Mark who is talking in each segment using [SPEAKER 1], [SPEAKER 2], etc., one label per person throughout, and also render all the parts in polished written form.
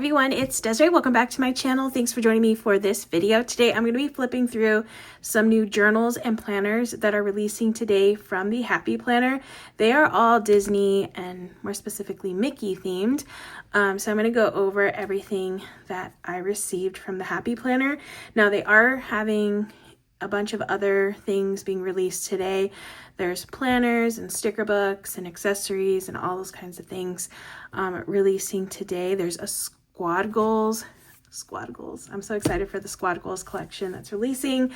[SPEAKER 1] everyone, it's Desiree. Welcome back to my channel. Thanks for joining me for this video. Today I'm going to be flipping through some new journals and planners that are releasing today from the Happy Planner. They are all Disney and more specifically Mickey themed. So I'm going to go over everything that I received from the Happy Planner. Now they are having a bunch of other things being released today. There's planners and sticker books and accessories and all those kinds of things releasing today. There's a squad goals. I'm so excited for the squad goals collection that's releasing.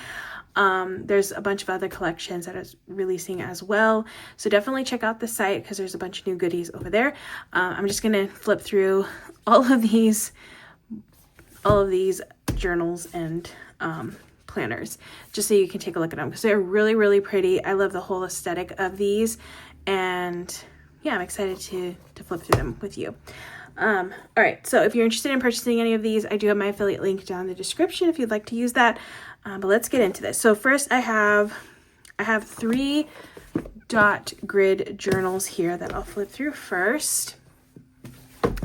[SPEAKER 1] There's a bunch of other collections that is releasing as well. So definitely check out the site because there's a bunch of new goodies over there. I'm just gonna flip through all of these journals and planners just so you can take a look at them because they're really, really pretty. I love the whole aesthetic of these, and yeah, I'm excited to flip through them with you. All right, so if you're interested in purchasing any of these, I do have my affiliate link down in the description if you'd like to use that. But let's get into this. So first I have 3 dot grid journals here that I'll flip through first.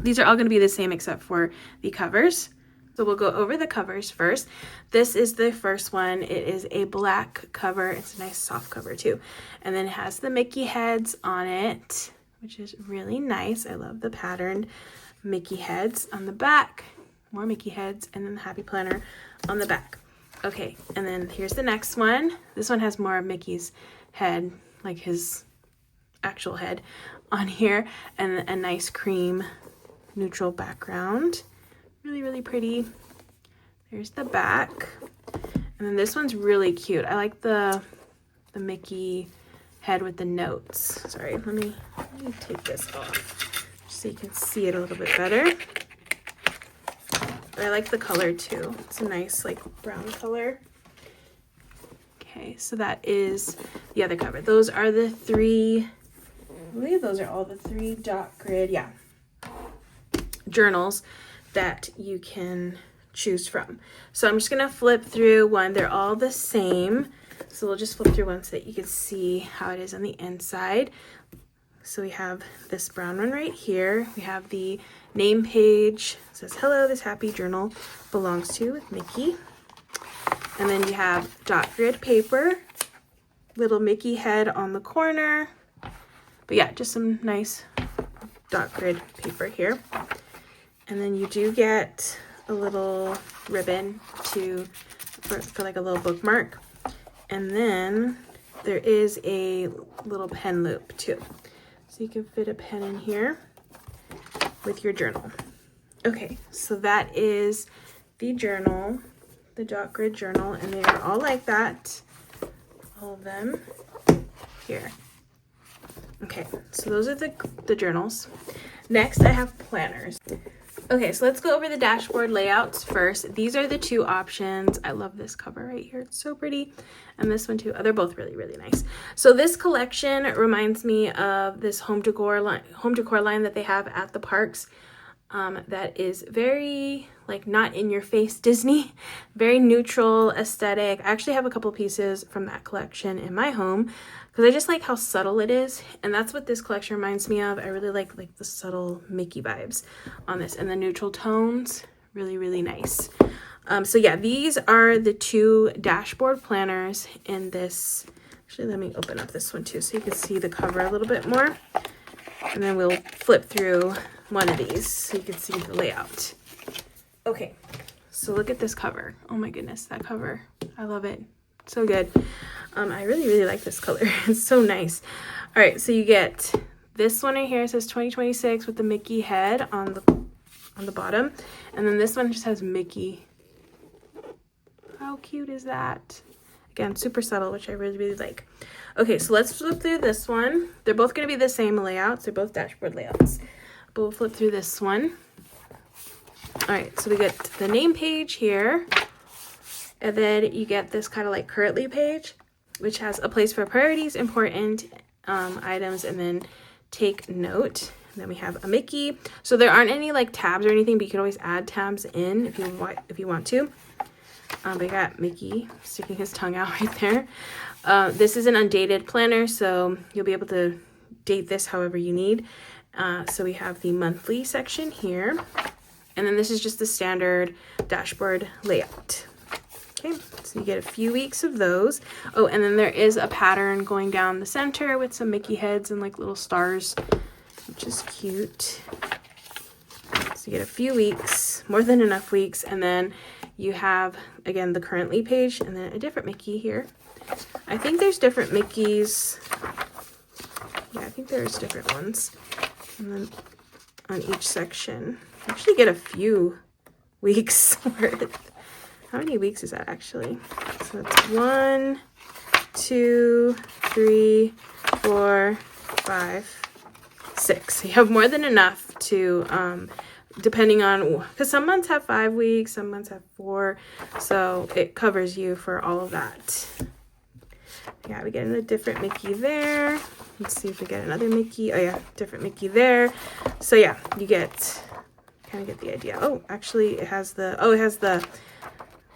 [SPEAKER 1] These are all going to be the same except for the covers. So we'll go over the covers first. This is the first one. It is a black cover. It's a nice soft cover too. And then it has the Mickey heads on it, which is really nice. I love the patterned Mickey heads on the back. More Mickey heads, and then the Happy Planner on the back. Okay, and then here's the next one. This one has more of Mickey's head, like his actual head on here, and a nice cream neutral background. Really, really pretty. There's the back. And then this one's really cute. I like the Mickey head with the notes. Sorry, let me take this off so you can see it a little bit better. But I like the color too. It's a nice like brown color. Okay, so that is the other cover. Those are the 3, I believe those are all the 3 dot grid, yeah, journals that you can choose from. So I'm just gonna flip through one. They're all the same. So we'll just flip through one so that you can see how it is on the inside. So we have this brown one right here. We have the name page. It says, hello, this happy journal belongs to with Mickey. And then you have dot grid paper, little Mickey head on the corner. But yeah, just some nice dot grid paper here. And then you do get a little ribbon for like a little bookmark. And then there is a little pen loop too. So you can fit a pen in here with your journal. Okay, so that is the journal, the dot grid journal, and they are all like that. All of them here. Okay, so those are the journals. Next, I have planners. Okay, so let's go over the dashboard layouts first. These are the 2 options. I love this cover right here. It's so pretty. And this one too. They're both really, really nice. So this collection reminds me of this home decor line that they have at the parks. That is very like not in your face Disney, very neutral aesthetic. I actually have a couple pieces from that collection in my home because I just like how subtle it is, and that's what this collection reminds me of. I really like the subtle Mickey vibes on this, and the neutral tones, really, really nice. So yeah, these are the 2 dashboard planners in this. Actually, let me open up this one too so you can see the cover a little bit more, and then we'll flip through one of these so you can see the layout. Okay, so look at this cover. Oh my goodness, that cover. I love it. So good. I really, really like this color. It's so nice. All right, so you get this one right here. It says 2026 with the Mickey head on the bottom. And then this one just has Mickey. How cute is that? Again, super subtle, which I really, really like. Okay, so let's flip through this one. They're both going to be the same layouts. They're both dashboard layouts. But we'll flip through this one. All right, so we get the name page here. And then you get this kind of like currently page, which has a place for priorities, important items, and then take note. And then we have a Mickey. So there aren't any like tabs or anything, but you can always add tabs in if you want to. But you got Mickey sticking his tongue out right there. This is an undated planner, so you'll be able to date this however you need. So we have the monthly section here. And then this is just the standard dashboard layout. Okay, so you get a few weeks of those. Oh, and then there is a pattern going down the center with some Mickey heads and like little stars, which is cute. So you get a few weeks, more than enough weeks, and then you have, again, the currently page and then a different Mickey here. I think there's different Mickeys. Yeah, I think there's different ones. And then on each section, you actually get a few weeks worth. How many weeks is that actually? So that's 1, 2, 3, 4, 5, 6. So you have more than enough to, depending on, because some months have 5 weeks, some months have 4. So it covers you for all of that. Yeah, we get a different Mickey there. Let's see if we get another Mickey. Oh yeah, different Mickey there. So yeah, you get, kind of get the idea. Oh, actually it has the, oh, it has the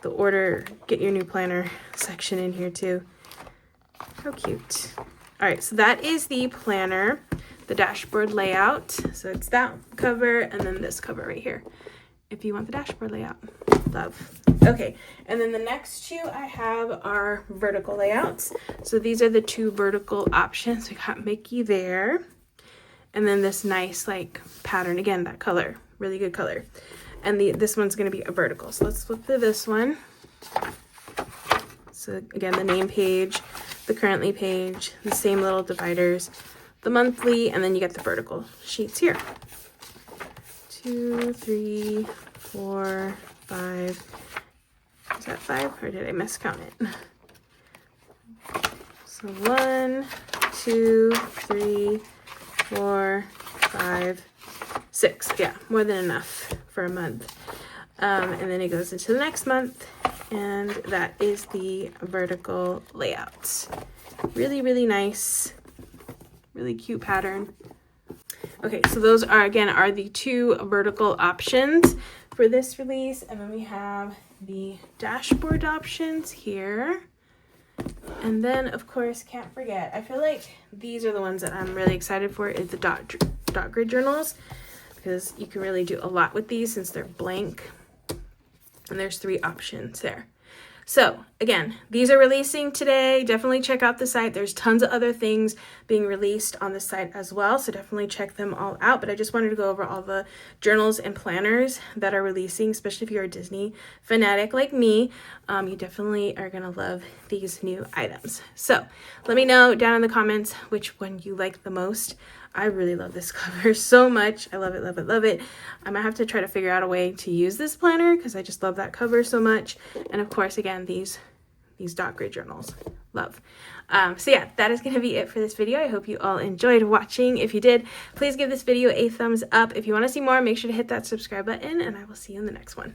[SPEAKER 1] order, get your new planner section in here too. How cute. All right, so that is the planner, the dashboard layout. So it's that cover and then this cover right here, if you want the dashboard layout. Love. Okay, and then the next two I have are vertical layouts. So these are the two vertical options. We got Mickey there, and then this nice like pattern, again, that color, really good color. And this one's going to be a vertical. So let's flip to this one. So again, the name page, the currently page, the same little dividers, the monthly, and then you get the vertical sheets here. 2, 3, 4, 5. Is that 5 or did I miscount it? So 1, 2, 3, 4, 5, 6. Yeah, more than enough for a month. And then it goes into the next month, and that is the vertical layout. Really, really nice, really cute pattern. Okay, so those are, again, are the two vertical options for this release. And then we have the dashboard options here. And then, of course, can't forget, I feel like these are the ones that I'm really excited for, is the dot grid journals, because you can really do a lot with these since they're blank. And there's 3 options there. So again, these are releasing today. Definitely check out the site. There's tons of other things being released on the site as well. So definitely check them all out. But I just wanted to go over all the journals and planners that are releasing, especially if you're a Disney fanatic like me. You definitely are going to love these new items. So let me know down in the comments which one you like the most. I really love this cover so much. I love it, love it, love it. I might have to try to figure out a way to use this planner because I just love that cover so much. And of course, again, these dot grid journals, love. So yeah, that is going to be it for this video. I hope you all enjoyed watching. If you did, please give this video a thumbs up. If you want to see more, make sure to hit that subscribe button, and I will see you in the next one.